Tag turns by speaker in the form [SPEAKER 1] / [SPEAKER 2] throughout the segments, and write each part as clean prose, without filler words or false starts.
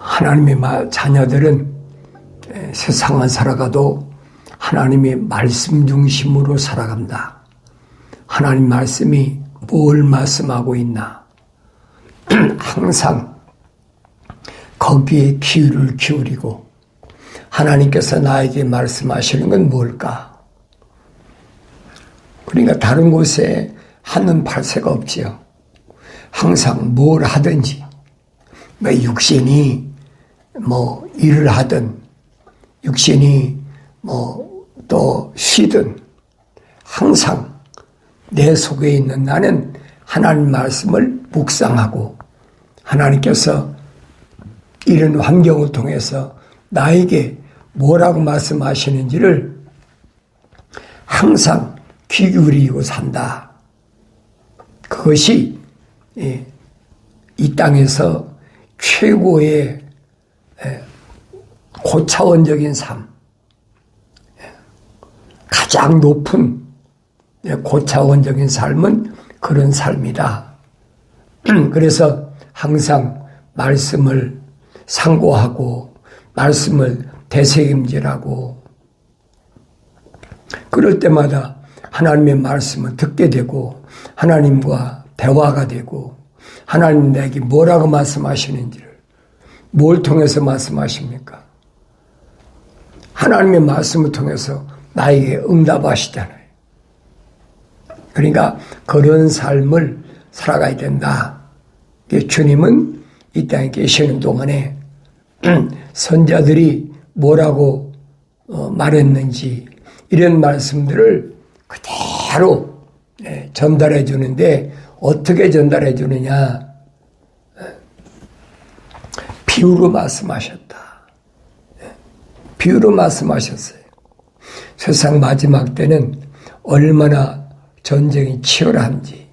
[SPEAKER 1] 하나님의 자녀들은 세상만 살아가도 하나님의 말씀 중심으로 살아간다. 하나님 말씀이 뭘 말씀하고 있나? 항상 거기에 귀를 기울이고 하나님께서 나에게 말씀하시는 건 뭘까? 그러니까 다른 곳에 한눈 팔 새가 없지요. 항상 뭘 하든지 육신이 일을 하든 육신이 또 쉬든 항상 내 속에 있는 나는 하나님 말씀을 묵상하고 하나님께서 이런 환경을 통해서 나에게 뭐라고 말씀하시는지를 항상 귀 기울이고 산다. 그것이 이 땅에서 최고의 고차원적인 삶, 가장 높은 고차원적인 삶은 그런 삶이다. 그래서 항상 말씀을 상고하고 말씀을 되새김질하고 그럴 때마다 하나님의 말씀을 듣게 되고 하나님과 대화가 되고 하나님 내게 뭐라고 말씀하시는지를 뭘 통해서 말씀하십니까? 하나님의 말씀을 통해서 나에게 응답하시잖아요. 그러니까 그런 삶을 살아가야 된다. 주님은 이 땅에 계시는 동안에 선자들이 뭐라고 말했는지 이런 말씀들을 그대로 전달해 주는데 어떻게 전달해 주느냐? 비유로 말씀하셨다. 비유로 말씀하셨어요. 세상 마지막 때는 얼마나 전쟁이 치열한지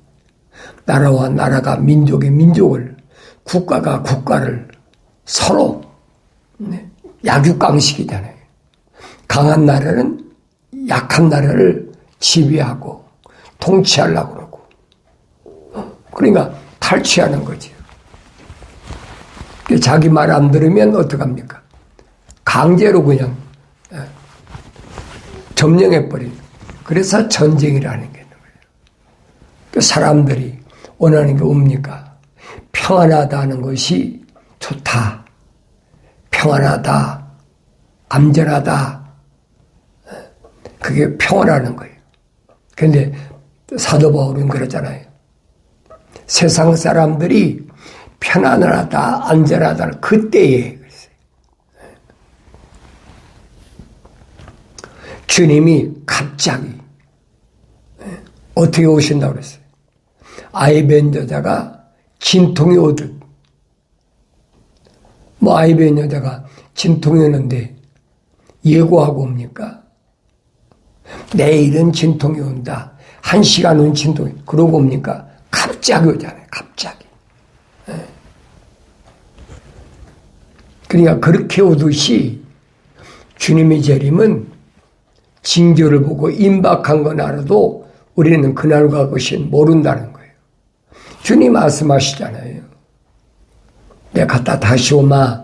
[SPEAKER 1] 나라와 나라가 민족이 민족을 국가가 국가를 서로 약육강식이잖아요. 강한 나라는 약한 나라를 지배하고 통치하려고 그러고 그러니까 탈취하는 거죠. 자기 말 안 들으면 어떡합니까? 강제로 그냥 점령해버리는. 그래서 전쟁이라는 게 있는 거예요. 사람들이 원하는 게 뭡니까? 평안하다는 것이 좋다. 평안하다. 안전하다. 그게 평안하는 거예요. 그런데 사도 바울은 그러잖아요. 세상 사람들이 편안하다, 안전하다 그때에 주님이 갑자기 어떻게 오신다고 그랬어요? 아이 뵌 여자가 진통이 오듯. 아이 뵌 여자가 진통이 오는데 예고하고 옵니까? 내일은 진통이 온다. 1시간 후 진통이. 그러고 옵니까? 갑자기 오잖아요. 갑자기. 그러니까 그렇게 오듯이 주님의 재림은 징조를 보고 임박한 건 알아도 우리는 그날과 그것이 모른다는 거예요. 주님 말씀하시잖아요. 내가 갔다 다시 오마.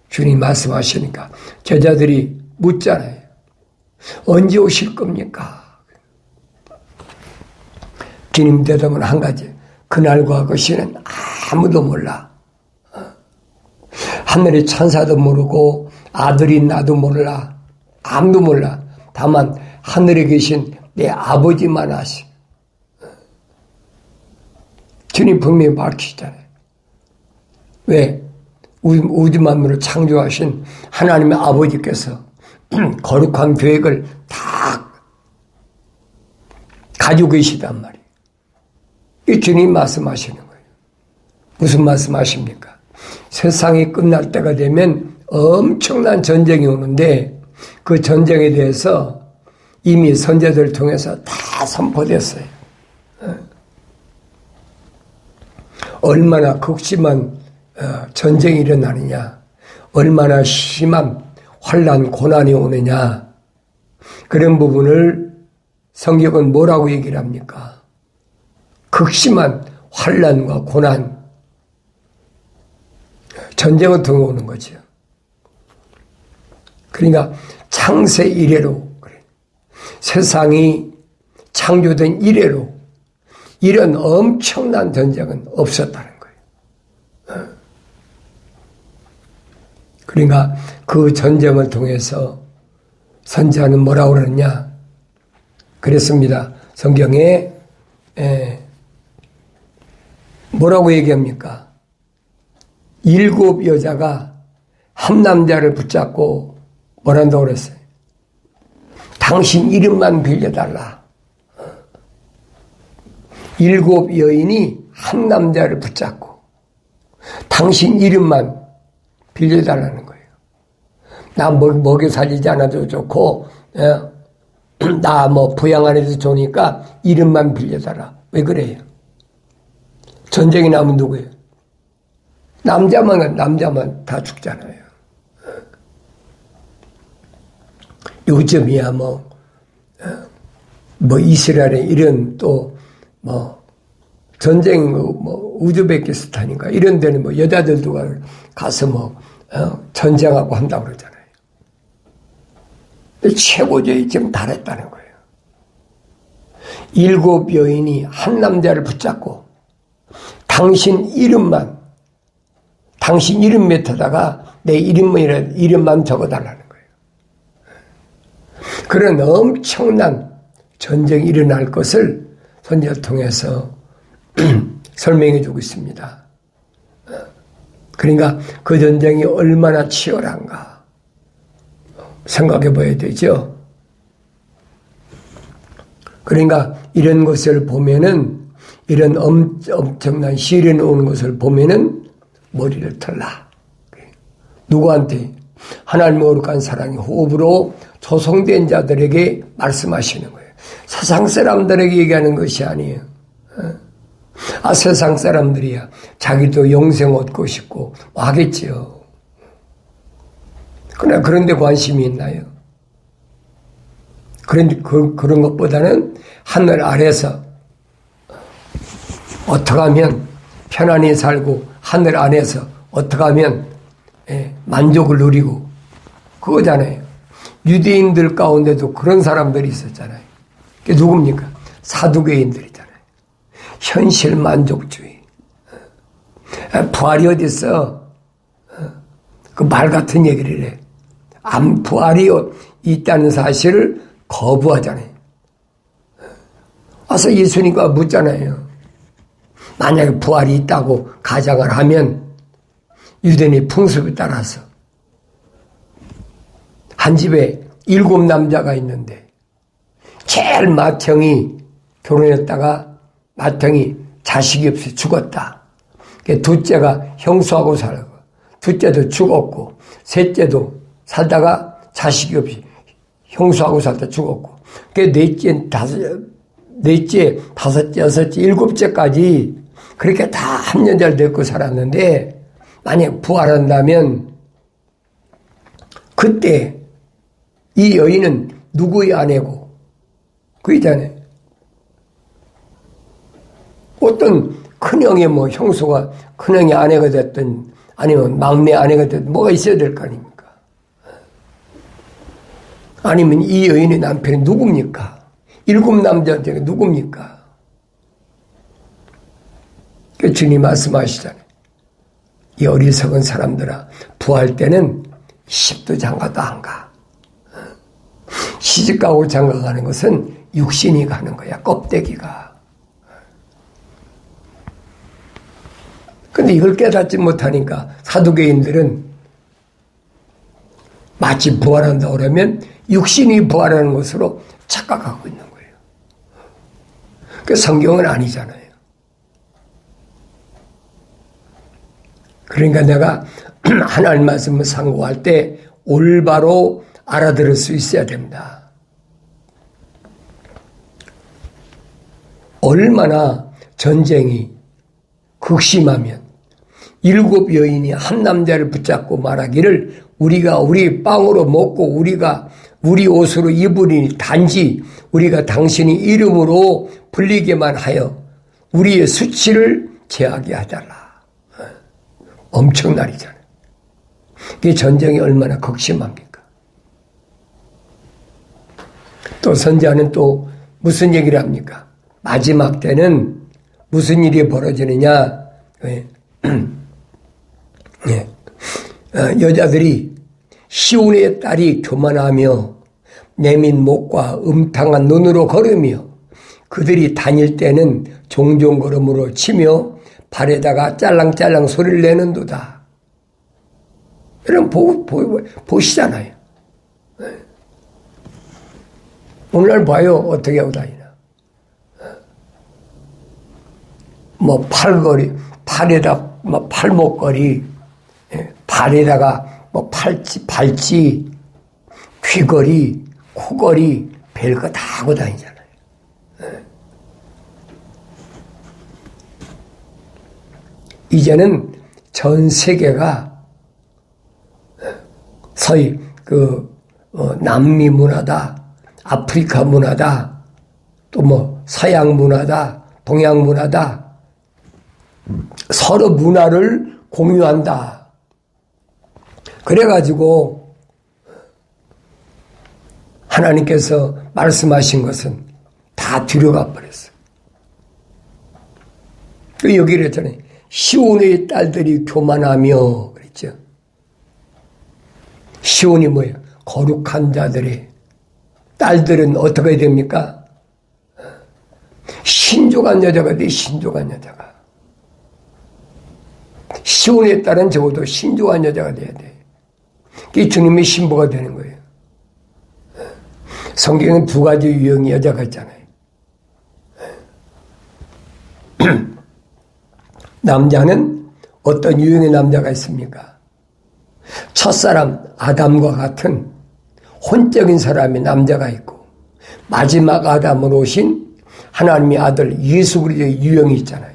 [SPEAKER 1] 주님 말씀하시니까 제자들이 묻잖아요. 언제 오실 겁니까? 주님 대답은 한 가지. 그날과 그것은 아무도 몰라. 하늘의 천사도 모르고 아들이 나도 몰라. 아무도 몰라. 다만 하늘에 계신 내 아버지만 아시. 주님 분명히 밝히시잖아요. 왜? 우주 만물을 창조하신 하나님의 아버지께서 거룩한 계획을 다 가지고 계시단 말이에요. 이 주님 말씀하시는 거예요. 무슨 말씀하십니까? 세상이 끝날 때가 되면 엄청난 전쟁이 오는데 그 전쟁에 대해서 이미 선제들을 통해서 다 선포됐어요. 얼마나 극심한 전쟁이 일어나느냐, 얼마나 심한 환난, 고난이 오느냐, 그런 부분을 성경은 뭐라고 얘기를 합니까? 극심한 환난과 고난, 전쟁을 통해 오는 거죠. 그러니까 창세 이래로, 세상이 창조된 이래로 이런 엄청난 전쟁은 없었다는 거예요. 그러니까 그 전쟁을 통해서 선지자는 뭐라고 그러느냐? 그랬습니다. 성경에 뭐라고 얘기합니까? 7 여자가 한 남자를 붙잡고 뭐란다고 그랬어요? 당신 이름만 빌려달라. 7 여인이 한 남자를 붙잡고 당신 이름만 빌려달라는 거예요. 나 먹여 살리지 않아도 좋고, 나 부양 안 해도 좋으니까 이름만 빌려달라. 왜 그래요? 전쟁이 나면 누구예요? 남자만 다 죽잖아요. 요즘이야 이스라엘에 이런 또 전쟁 우즈베키스탄인가 이런 데는 여자들도 가서 전쟁하고 한다고 그러잖아요. 최고조에 지금 달했다는 거예요. 7 여인이 한 남자를 붙잡고 당신 이름 밑에다가 내 이름만 적어달라는 거예요. 그런 엄청난 전쟁이 일어날 것을 선지자를 통해서 설명해 주고 있습니다. 그러니까 그 전쟁이 얼마나 치열한가 생각해 봐야 되죠. 그러니까 이런 것을 보면은, 이런 엄청난 시련이 오는 것을 보면은 머리를 털라. 누구한테? 하나님의 거룩한 사랑의 호흡으로 조성된 자들에게 말씀하시는 거예요. 세상 사람들에게 얘기하는 것이 아니에요. 세상 사람들이야 자기도 영생 얻고 싶고 하겠지요. 그러나 그런데 관심이 있나요? 그런 것보다는 하늘 아래서 어떻게 하면 편안히 살고 하늘 안에서 어떻게 하면 만족을 누리고 그거잖아요. 유대인들 가운데도 그런 사람들이 있었잖아요. 그게 누굽니까? 사두개인들이잖아요. 현실 만족주의. 부활이 어디 있어? 그 말 같은 얘기를 해. 부활이 있다는 사실을 거부하잖아요. 와서 예수님과 묻잖아요. 만약에 부활이 있다고 가정을 하면 유대인의 풍습에 따라서 한 집에 7 남자가 있는데 제일 맏형이 결혼했다가 맏형이 자식이 없이 죽었다. 둘째가 형수하고 살고 둘째도 죽었고 셋째도 살다가 자식이 없이 형수하고 살다 죽었고 넷째, 다섯째, 여섯째, 7째까지 그렇게 다 합년자를 데리고 살았는데 만약 부활한다면 그때 이 여인은 누구의 아내고 그이잖아요. 어떤 큰형의 형수가 큰형의 아내가 됐든 아니면 막내 아내가 됐든 뭐가 있어야 될 거 아닙니까? 아니면 이 여인의 남편이 누굽니까? 7 남자한테 누굽니까? 주님 말씀하시잖아요. 이 어리석은 사람들아, 부할 때는 10도 장가도 안 가. 시집가고 장가가는 것은 육신이 가는 거야, 껍데기가. 근데 이걸 깨닫지 못하니까 사두개인들은 마치 부활한다고 그러면 육신이 부활하는 것으로 착각하고 있는 거예요. 그 성경은 아니잖아요. 그러니까 내가 하나님 말씀을 상고할 때 올바로 알아들을 수 있어야 됩니다. 얼마나 전쟁이 극심하면 7 여인이 한 남자를 붙잡고 말하기를 우리가 우리 빵으로 먹고 우리가 우리 옷으로 입으리니 단지 우리가 당신의 이름으로 불리게만 하여 우리의 수치를 제하게 하달라. 엄청난 일이잖아요. 이 전쟁이 얼마나 극심합니까? 또 선지자는 또 무슨 얘기를 합니까? 마지막 때는 무슨 일이 벌어지느냐? 예. 여자들이 시온의 딸이 교만하며 내민 목과 음탕한 눈으로 걸으며 그들이 다닐 때는 종종 걸음으로 치며 발에다가 짤랑짤랑 소리를 내는도다. 여러분 보시잖아요. 오늘날 봐요. 어떻게 하고 다니나. 뭐 팔에다 뭐 팔목걸이, 발에다가 뭐 발찌, 귀걸이, 코걸이, 별거 다 하고 다니잖아요. 이제는 전 세계가 서히 남미 문화다, 아프리카 문화다, 또 뭐 서양 문화다, 동양 문화다, 서로 문화를 공유한다. 그래가지고 하나님께서 말씀하신 것은 다 뒤로가 버렸어요. 여기를 했잖아요. 시온의 딸들이 교만하며 그랬죠. 시온이 뭐예요? 거룩한 자들의 딸들은 어떻게 해야 됩니까? 신족한 여자가 돼. 신족한 여자가. 시온의 딸은 적어도 신족한 여자가 돼야 돼. 그게 주님의 신부가 되는 거예요. 성경에는 두 가지 유형의 여자가 있잖아요. 남자는 어떤 유형의 남자가 있습니까? 첫사람 아담과 같은 혼적인 사람의 남자가 있고 마지막 아담으로 오신 하나님의 아들 예수 그리스도의 유형이 있잖아요.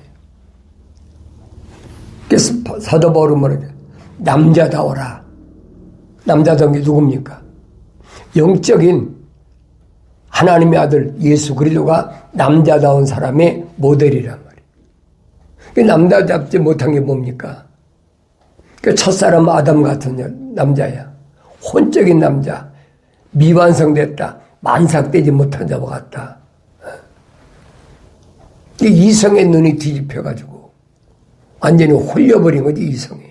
[SPEAKER 1] 그래서 사도 바울은 뭐라죠? 남자다워라. 남자다운 게 누굽니까? 영적인 하나님의 아들 예수 그리스도가 남자다운 사람의 모델이란 말이에요. 남자답지 못한 게 뭡니까? 그 첫사람 아담 같은 남자야. 혼적인 남자. 미완성됐다. 만삭되지 못한 자와 같다. 이성의 눈이 뒤집혀가지고 완전히 홀려버린 거지, 이성이.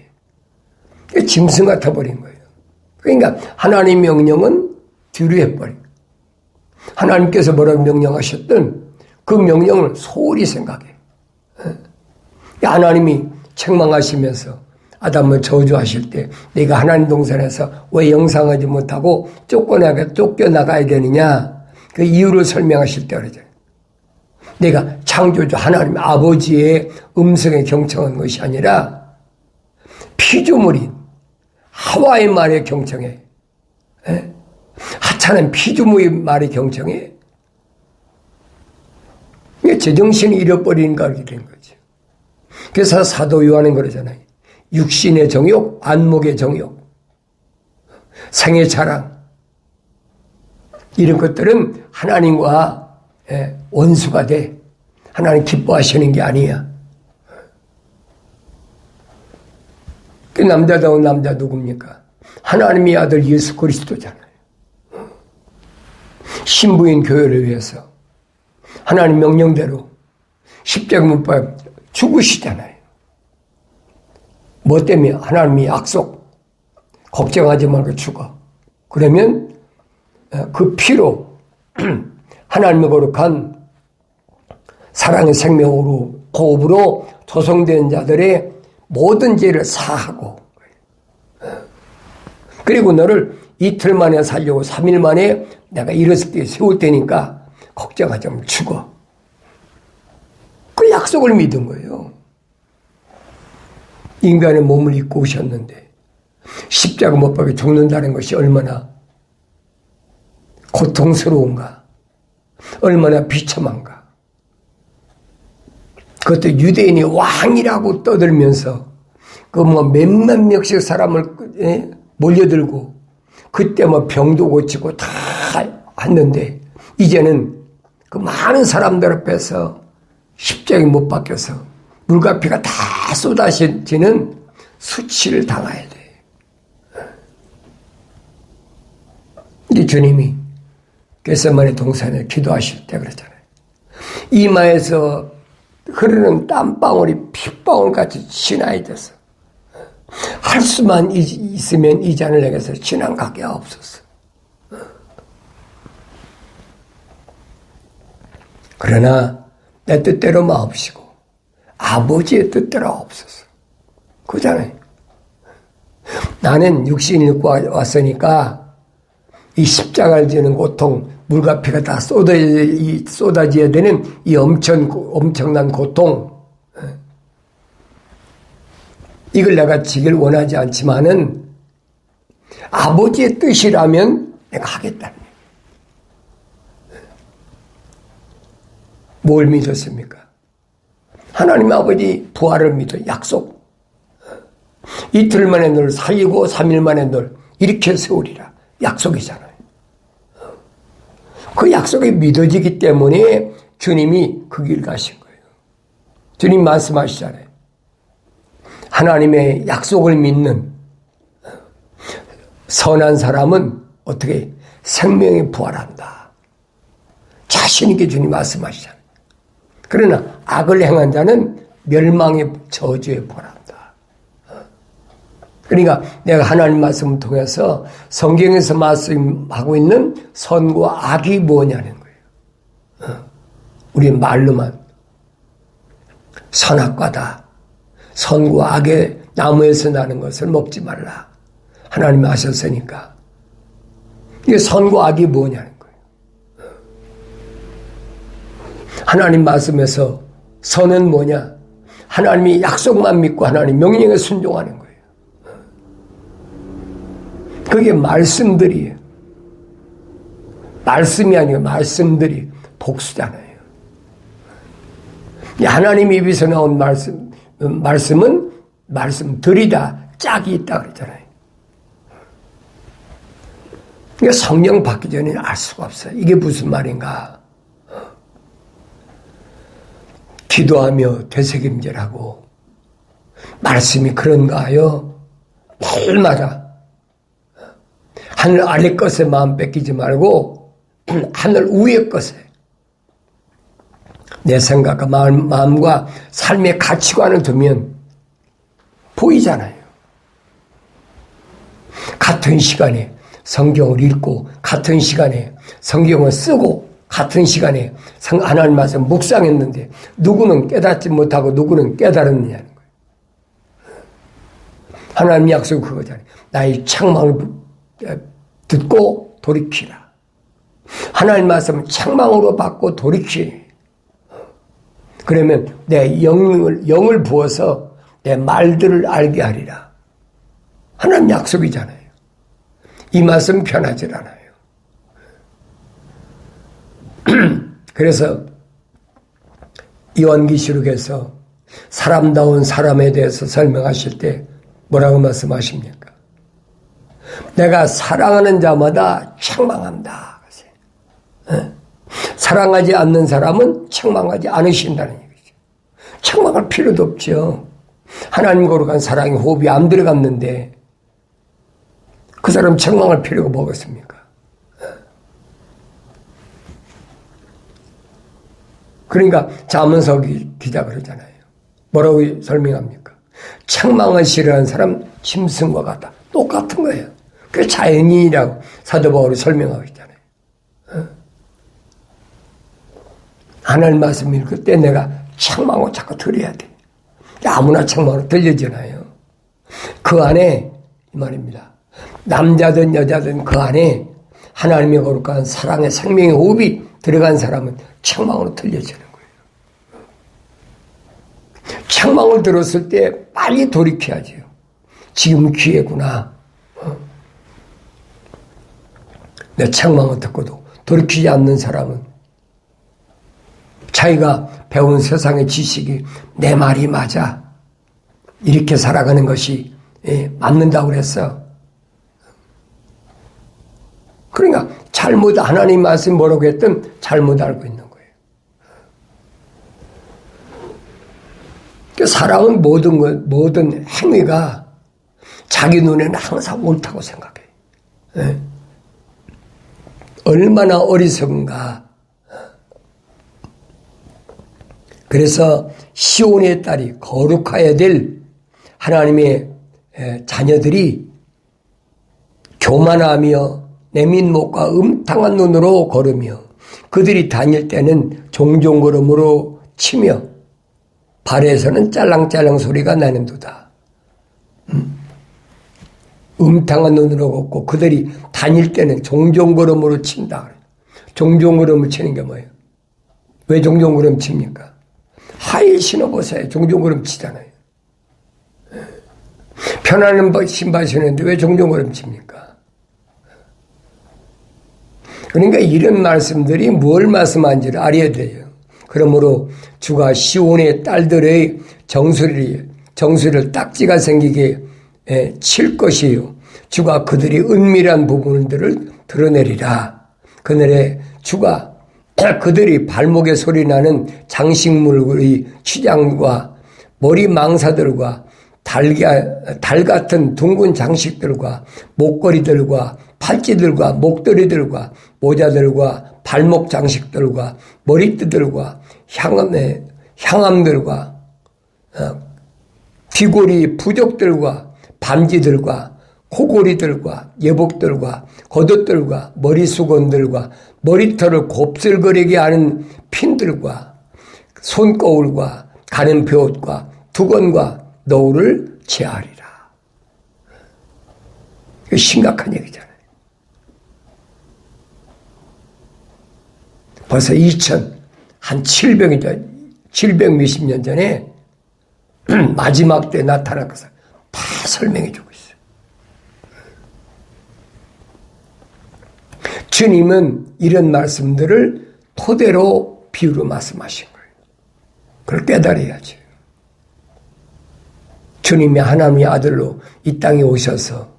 [SPEAKER 1] 짐승 같아버린 거예요. 그러니까 하나님 명령은 뒤로 해버린 거예요. 하나님께서 뭐라고 명령하셨든 그 명령을 소홀히 생각해. 하나님이 책망하시면서 아담을 저주하실 때 내가 하나님 동산에서 왜 영상하지 못하고 쫓겨나가야 되느냐, 그 이유를 설명하실 때 그러죠. 내가 창조주 하나님 아버지의 음성에 경청한 것이 아니라 피조물인 하와의 말에 경청해. 하찮은 피조물의 말에 경청해. 제정신을 잃어버리는 거 된 거죠. 그래서 사도 요한은 그러잖아요. 육신의 정욕, 안목의 정욕, 생의 자랑, 이런 것들은 하나님과 원수가 돼. 하나님 기뻐하시는 게 아니야. 그 남자다운 남자 누굽니까? 하나님의 아들 예수 그리스도잖아요. 신부인 교회를 위해서 하나님 명령대로 십자가 못 박혀 죽으시잖아요. 뭐 때문에? 하나님의 약속. 걱정하지 말고 죽어. 그러면 그 피로 하나님의 거룩한 사랑의 생명으로 호흡으로 조성된 자들의 모든 죄를 사하고, 그리고 너를 이틀 만에 살려고 3일 만에 내가 일어설 때 세울 테니까 걱정하지 말고 죽어. 그 약속을 믿은 거예요. 인간의 몸을 입고 오셨는데 십자가 못 박혀 죽는다는 것이 얼마나 고통스러운가, 얼마나 비참한가. 그것도 유대인이 왕이라고 떠들면서 그 뭐 몇몇 명씩 사람을 몰려들고 그때 뭐 병도 고치고 다 했는데 이제는 그 많은 사람들 앞에서 십자가에 못 박혀서 물과 피가 다 쏟아지는 수치를 당해야 돼. 우리 주님이 겟세마네 동산에 기도하실 때 그랬잖아요. 이마에서 흐르는 땀방울이 핏방울같이 진하게 돼서 할 수만 있으면 이 잔을 내게서 지나가게 하옵소서. 그러나 내 뜻대로 마옵시고 아버지의 뜻대로 하옵소서. 그잖아요. 나는 육신을 입고 왔으니까 이 십자가를 지는 고통, 물과 피가 다 쏟아져야 되는 이 엄청난 고통, 이걸 내가 지길 원하지 않지만은 아버지의 뜻이라면 내가 하겠다는 거예요. 뭘 믿었습니까? 하나님 아버지 부활을 믿어 약속. 이틀 만에 널 살리고 3일 만에 널 일으켜 세우리라. 약속이잖아요. 그 약속이 믿어지기 때문에 주님이 그 길 가신 거예요. 주님 말씀하시잖아요. 하나님의 약속을 믿는 선한 사람은 어떻게 생명에 부활한다. 자신 있게 주님 말씀하시잖아요. 그러나 악을 행한 자는 멸망의 저주에 부활한다. 그러니까 내가 하나님 말씀을 통해서 성경에서 말씀하고 있는 선과 악이 뭐냐는 거예요. 우리 말로만 선악과다. 선과 악의 나무에서 나는 것을 먹지 말라. 하나님이 하셨으니까. 이게 선과 악이 뭐냐는 거예요. 하나님 말씀에서 선은 뭐냐? 하나님이 약속만 믿고 하나님 명령에 순종하는 거예요. 그게 말씀들이에요. 말씀이 아니고 말씀들이 복수잖아요. 하나님 입에서 나온 말씀은 말씀들이다. 짝이 있다 그랬잖아요. 그러니까 성령 받기 전에 알 수가 없어요. 이게 무슨 말인가? 기도하며 되새김질하고 말씀이 그런가요? 날마다 하늘 아래 것에 마음 뺏기지 말고 하늘 위의 것에 내 생각과 마음과 삶의 가치관을 두면 보이잖아요. 같은 시간에 성경을 읽고 같은 시간에 성경을 쓰고 같은 시간에 하나님 말씀 묵상했는데 누구는 깨닫지 못하고 누구는 깨달았느냐는 거예요. 하나님 약속은 그거잖아요. 나의 책망을 듣고 돌이키라. 하나님 말씀은 책망으로 받고 돌이키. 그러면 내 영을 부어서 내 말들을 알게 하리라. 하나님 약속이잖아요. 이 말씀 변하질 않아요. 그래서 요한계시록에서 사람다운 사람에 대해서 설명하실 때 뭐라고 말씀하십니까? 내가 사랑하는 자마다 책망한다. 사랑하지 않는 사람은 책망하지 않으신다는 얘기죠. 책망할 필요도 없죠. 하나님 거룩한 사랑이 호흡이 안 들어갔는데 그 사람 책망할 필요가 뭐가 있습니까? 그러니까 잠언서 기자 그러잖아요. 뭐라고 설명합니까? 책망을 싫어하는 사람 짐승과 같다. 똑같은 거예요. 그게 자연인이라고 사도 바울이 설명하고 있잖아요. 하나님 말씀 읽을 때 내가 책망을 자꾸 들어야 돼. 아무나 책망으로 들려지나요? 그 안에 이 말입니다. 남자든 여자든 그 안에 하나님의 거룩한 사랑의 생명의 호흡이 들어간 사람은 책망으로 들려지는 거예요. 책망을 들었을 때 빨리 돌이켜야죠. 지금 기회구나. 내 책망을 듣고도 돌이키지 않는 사람은 자기가 배운 세상의 지식이 내 말이 맞아. 이렇게 살아가는 것이 맞는다고 그랬어. 그러니까 잘못 하나님 말씀 뭐라고 했든 잘못 알고 있는 거예요. 그러니까 사람은 모든 행위가 자기 눈에는 항상 옳다고 생각해. 얼마나 어리석은가. 그래서 시온의 딸이 거룩하여야 될 하나님의 자녀들이 교만하며 내민목과 음탕한 눈으로 걸으며 그들이 다닐 때는 종종 걸음으로 치며 발에서는 짤랑짤랑 소리가 나는도다. 음탕한 눈으로 걷고 그들이 다닐 때는 종종 걸음으로 친다. 종종 걸음을 치는 게 뭐예요? 왜 종종 걸음 칩니까? 하일 신어보세요. 종종 걸음 치잖아요. 편안한 신발 신는데 왜 종종 걸음 칩니까? 그러니까 이런 말씀들이 뭘 말씀하는지를 알아야 돼요. 그러므로 주가 시온의 딸들의 정수리를 딱지가 생기게 칠 것이요. 주가 그들이 은밀한 부분들을 드러내리라. 그날에 주가 그들이 발목에 소리나는 장식물의 취장과 머리 망사들과 달 같은 둥근 장식들과 목걸이들과 팔찌들과 목도리들과 모자들과 발목 장식들과 머리띠들과 향암들과 귀고리 부족들과 반지들과 코고리들과 예복들과 겉옷들과 머리수건들과 머리털을 곱슬거리게 하는 핀들과 손거울과 가는 벼옷과 두건과 너울을 제하리라. 이거 심각한 얘기잖아요. 벌써 700 몇십 년 전에 마지막 때 나타날 것을 다 설명해 주고 있어요. 주님은 이런 말씀들을 토대로 비유로 말씀하신 거예요. 그걸 깨달아야지. 주님이 하나님의 아들로 이 땅에 오셔서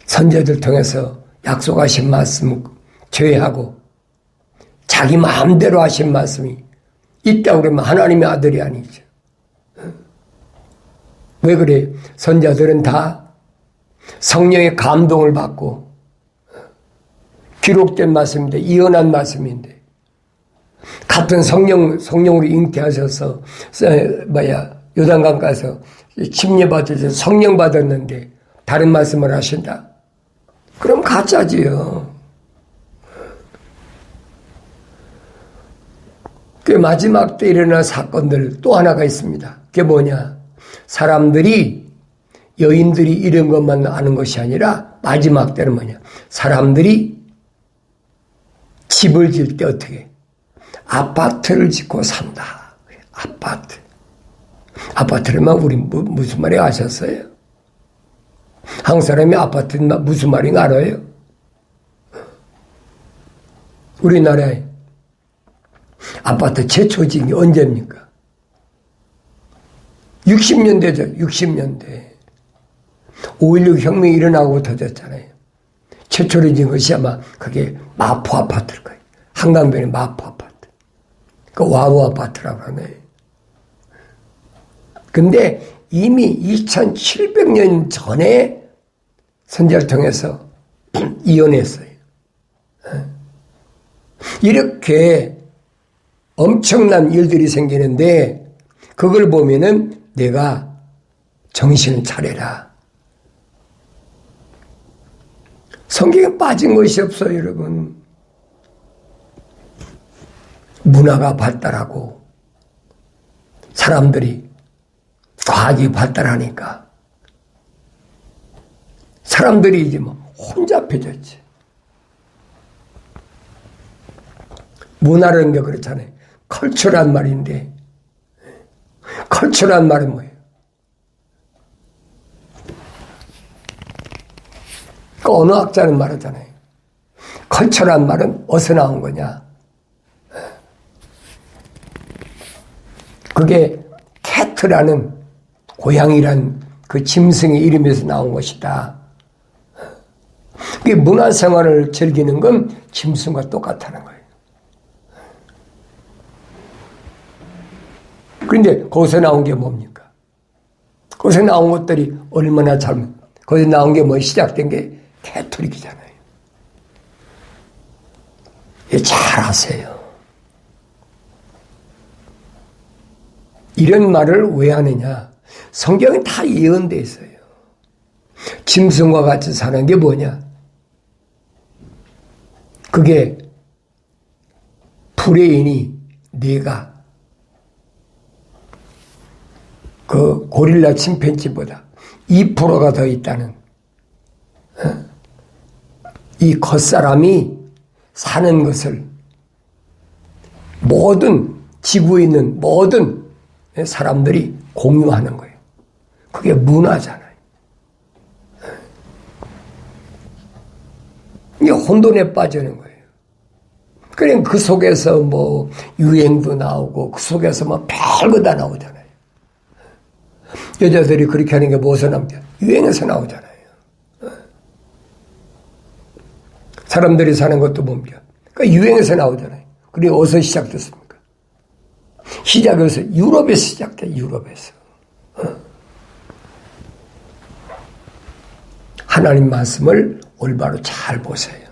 [SPEAKER 1] 선제들 통해서 약속하신 말씀을 제외하고 자기 마음대로 하신 말씀이 있다고 그러면 하나님의 아들이 아니죠. 왜 그래? 선자들은 다 성령의 감동을 받고 기록된 말씀인데, 이언한 말씀인데, 같은 성령으로 잉태하셔서 요단강 가서 침례받으셔서 성령 받았는데 다른 말씀을 하신다? 그럼 가짜지요. 그 마지막 때 일어날 사건들 또 하나가 있습니다. 그게 뭐냐? 사람들이, 여인들이 이런 것만 아는 것이 아니라 마지막 때는 뭐냐? 사람들이 집을 지을 때 어떻게? 아파트를 짓고 산다. 아파트. 아파트를만 우리 무슨 말이 아셨어요? 한국 사람이 아파트 무슨 말인가 알아요? 우리나라에 아파트 최초 지은 게 언제입니까? 60년대죠. 60년대. 5.16 혁명이 일어나고 터졌잖아요. 최초로 지은 것이 아마 그게 마포 아파트일 거예요. 한강변의 마포 아파트. 그 와우 아파트라고 하네. 근데 이미 2700년 전에 선지자를 통해서 이혼했어요. 이렇게 엄청난 일들이 생기는데 그걸 보면은 내가 정신을 차려라. 성경에 빠진 것이 없어요, 여러분. 문화가 발달하고 사람들이 과학이 발달하니까 사람들이 이제 뭐 혼잡해졌지. 문화라는 게 그렇잖아요. 컬처란 말인데, 컬처란 말은 뭐예요? 그 언어학자는 말하잖아요. 컬처란 말은 어디서 나온 거냐? 그게 캣라는 고양이란 그 짐승의 이름에서 나온 것이다. 그게 문화생활을 즐기는 건 짐승과 똑같다는 거예요. 그런데 거기서 나온 게 뭡니까? 거기서 나온 것들이 얼마나 거기서 나온 게 뭐 시작된 게 캐톨릭이잖아요. 잘 아세요. 이런 말을 왜 하느냐? 성경에 다 예언되어 있어요. 짐승과 같이 사는 게 뭐냐? 그게 불의인이 내가 그 고릴라 침팬지보다 2%가 더 있다는 이 겉사람이 사는 것을 모든 지구에 있는 모든 사람들이 공유하는 거예요. 그게 문화잖아요. 이게 혼돈에 빠지는 거예요. 그러니까 그 속에서 뭐 유행도 나오고 그 속에서 뭐 별거 다 나오잖아요. 여자들이 그렇게 하는 게 무엇을 나옵니까? 유행에서 나오잖아요. 사람들이 사는 것도 뭡니까? 그러니까 유행에서 나오잖아요. 그리고 어디서 시작됐습니까? 시작해서 유럽에서 시작돼. 유럽에서. 하나님 말씀을 올바로 잘 보세요.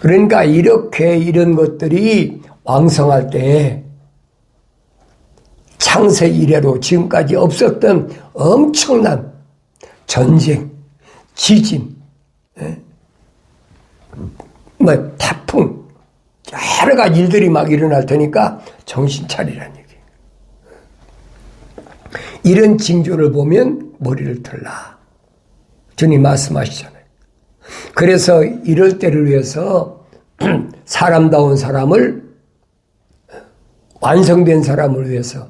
[SPEAKER 1] 그러니까 이렇게 이런 것들이 왕성할 때 창세 이래로 지금까지 없었던 엄청난 전쟁, 지진, 뭐 태풍, 여러 가지 일들이 막 일어날 테니까 정신 차리라는 얘기예요. 이런 징조를 보면 머리를 들라. 주님 말씀하시잖아요. 그래서 이럴 때를 위해서 사람다운 사람을, 완성된 사람을 위해서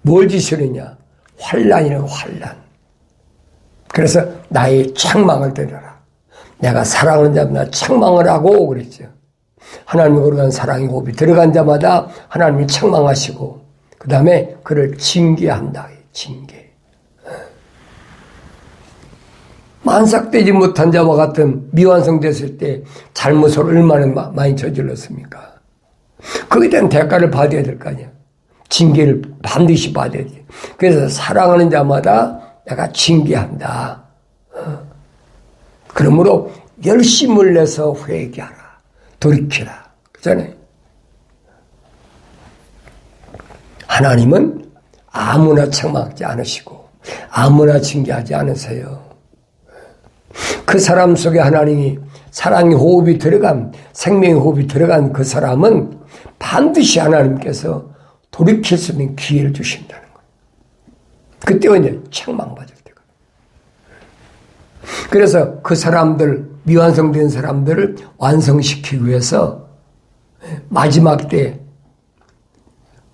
[SPEAKER 1] 뭘 지시느냐? 환난이라고 환난. 그래서 나의 책망을 들여라. 내가 사랑하는 자마다 책망을 하고 그랬죠. 하나님이 거룩한 사랑의 호흡이 들어간 자마다 하나님이 책망하시고 그 다음에 그를 징계한다. 징계. 만삭되지 못한 자와 같은 미완성됐을 때 잘못을 얼마나 많이 저질렀습니까? 거기에 대한 대가를 받아야 될 거 아니야. 징계를 반드시 받아야 돼. 그래서 사랑하는 자마다 내가 징계한다. 그러므로 열심을 내서 회개하라. 돌이키라. 그잖아요. 하나님은 아무나 책망하지 않으시고 아무나 징계하지 않으세요. 그 사람 속에 하나님이 사랑의 호흡이 들어간, 생명의 호흡이 들어간 그 사람은 반드시 하나님께서 돌이킬 수 있는 기회를 주신다는 거예요. 그때가 이제 책망받을 때가. 그래서 그 사람들, 미완성된 사람들을 완성시키기 위해서 마지막 때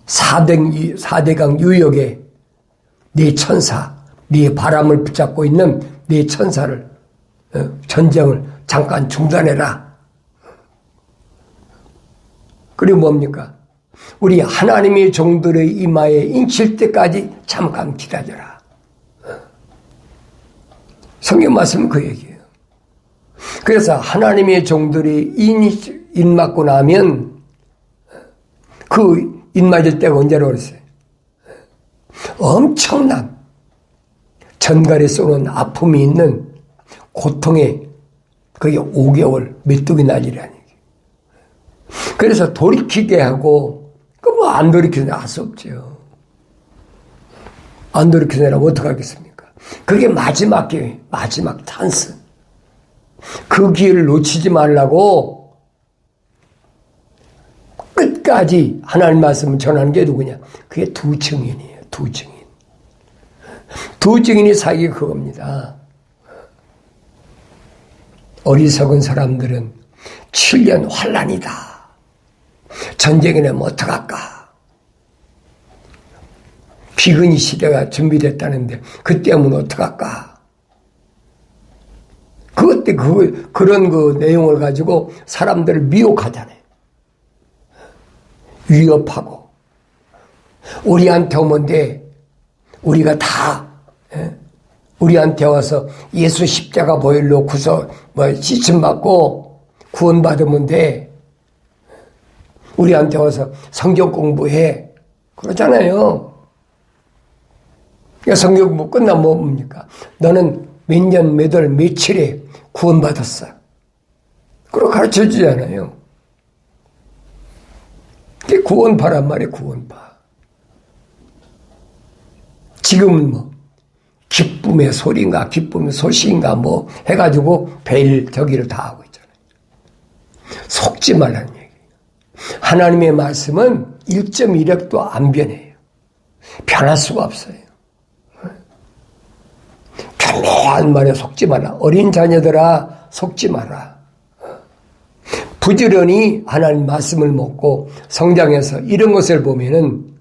[SPEAKER 1] 4대강 유역에 네 천사, 네 바람을 붙잡고 있는 네 천사를 전쟁을 잠깐 중단해라. 그리고 뭡니까? 우리 하나님의 종들의 이마에 인칠 때까지 잠깐 기다려라. 성경 말씀은 그 얘기예요. 그래서 하나님의 종들이 인 맞고 나면 그 인 맞을 때가 언제라고 그랬어요? 엄청난 전갈에 쏘는 아픔이 있는 고통에 그게 5개월 메뚜기 날이라는 얘기예요. 그래서 돌이키게 하고 그 뭐 안 돌이키는 알 수 없죠. 안 돌이키느라면 어떡하겠습니까? 그게 마지막 기회, 마지막 찬스. 그 기회를 놓치지 말라고 끝까지 하나님 말씀을 전하는 게 누구냐? 그게 두 증인이에요. 두 증인. 두 증인이 사기가 그겁니다. 어리석은 사람들은 7년 환난이다. 전쟁에 내면 어떡할까? 비근이 시대가 준비됐다는데 그때면 어떡할까? 그때 그런 그 내용을 가지고 사람들을 미혹하잖아요. 위협하고 우리한테 오면 돼. 우리가 다 우리한테 와서 예수 십자가 보혈 놓고서 뭐 씻음 받고 구원받으면 돼. 우리한테 와서 성경 공부해. 그러잖아요. 그러니까 성경 공부 끝나면 뭡니까? 너는 몇 년, 몇 월, 며칠에 구원받았어. 그렇게 가르쳐 주잖아요. 그게 구원파란 말이에요, 구원파. 지금은 뭐, 기쁨의 소리인가, 기쁨의 소식인가, 뭐, 해가지고 매일 저기를 다 하고 있잖아요. 속지 말라는 얘기예요. 하나님의 말씀은 1.1핵도 안 변해요. 변할 수가 없어요. 교묘한 말에 속지 마라. 어린 자녀들아, 속지 마라. 부지런히 하나님 말씀을 먹고 성장해서 이런 것을 보면은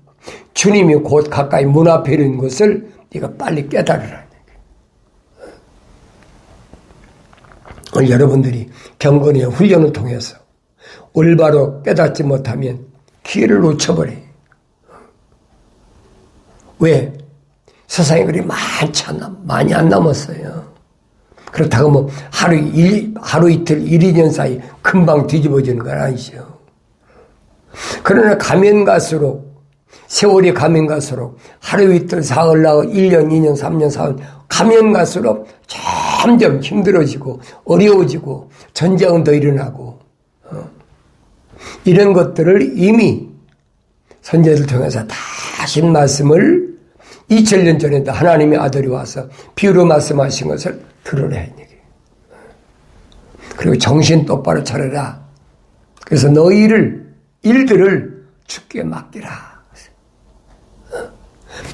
[SPEAKER 1] 주님이 곧 가까이 문 앞에 있는 것을 네가 빨리 깨달으라는 얘기예요. 오늘 여러분들이 경건의 훈련을 통해서 올바로 깨닫지 못하면 기회를 놓쳐버려요. 왜? 세상에 그리 많이 안 남았어요. 그렇다고 뭐 하루 이틀 1, 2년 사이 금방 뒤집어지는 건 아니죠. 그러나 가면 갈수록 세월이 가면 갈수록 하루 이틀 사흘 나흘 1년 2년 3년 4년 가면 갈수록 점점 힘들어지고 어려워지고 전쟁은 더 일어나고 이런 것들을 이미 선제들 통해서 다 하신 말씀을 2000년 전에도 하나님의 아들이 와서 비유로 말씀하신 것을 들으라 했는 얘기예요. 그리고 정신 똑바로 차려라. 그래서 너희를 일들을 주께 맡기라.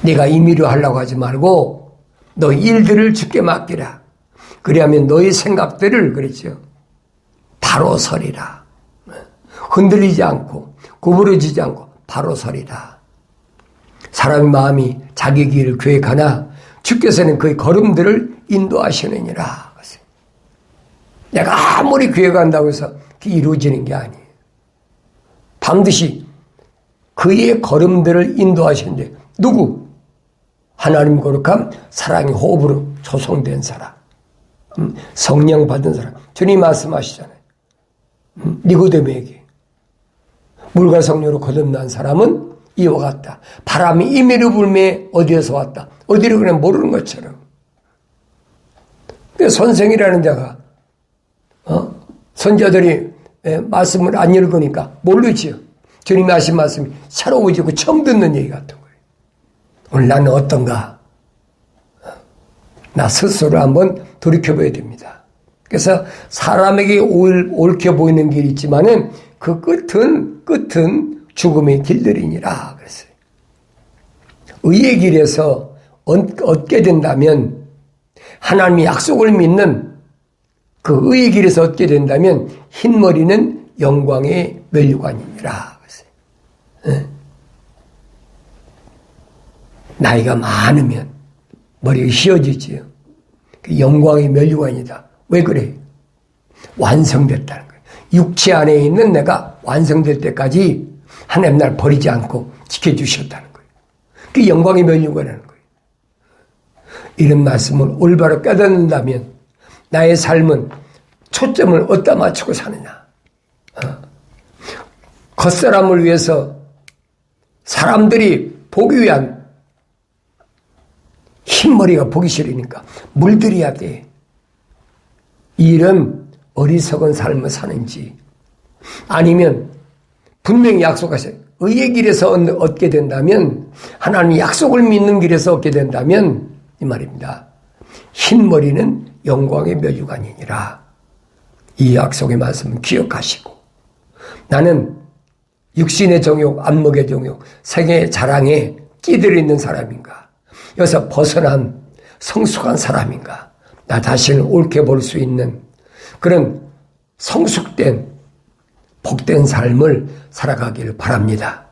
[SPEAKER 1] 네가 임의로 하려고 하지 말고 너 일들을 주께 맡기라. 그리하면 너희 생각들을 그랬죠. 바로 서리라. 흔들리지 않고 구부러지지 않고 바로 서리라. 사람의 마음이 자기 길을 계획하나 주께서는 그의 걸음들을 인도하시느니라. 내가 아무리 계획한다고 해서 그게 이루어지는 게 아니에요. 반드시 그의 걸음들을 인도하시는데 누구? 하나님 거룩한 사랑의 호흡으로 조성된 사람, 성령 받은 사람. 주님 말씀하시잖아요. 니고데모에게 물과 성령으로 거듭난 사람은 이와 같다. 바람이 임의로 불매 어디에서 왔다. 어디로 그냥 모르는 것처럼. 선생이라는 자가 선자들이 말씀을 안 읽으니까 모르지요. 주님이 하신 말씀이 새로워지고 처음 듣는 얘기 같은 거예요. 오늘 나는 어떤가? 나 스스로 한번 돌이켜봐야 됩니다. 그래서 사람에게 옳게 보이는 길이 있지만은 그 끝은 죽음의 길들이니라 그랬어요. 의의 길에서 얻게 된다면 하나님의 약속을 믿는 그 의의 길에서 얻게 된다면 흰머리는 영광의 면류관이니라 그랬어요. 나이가 많으면 머리가 휘어지지요. 영광의 면류관이다. 왜 그래요? 완성됐다는 거예요. 육체 안에 있는 내가 완성될 때까지 하나님 날 버리지 않고 지켜주셨다는 거예요. 그게 영광의 면류관이라는 거예요. 이런 말씀을 올바로 깨닫는다면 나의 삶은 초점을 어디다 맞추고 사느냐. 겉사람을 위해서 사람들이 보기 위한 흰머리가 보기 싫으니까 물들여야 돼. 이런 어리석은 삶을 사는지 아니면 분명히 약속하셔요. 의의 길에서 얻게 된다면 하나님의 약속을 믿는 길에서 얻게 된다면 이 말입니다. 흰머리는 영광의 면류관이니라. 이 약속의 말씀은 기억하시고 나는 육신의 정욕, 안목의 정욕, 세계의 자랑에 끼들어 있는 사람인가? 여기서 벗어난 성숙한 사람인가? 나 자신을 옳게 볼 수 있는 그런 성숙된 복된 삶을 살아가기를 바랍니다.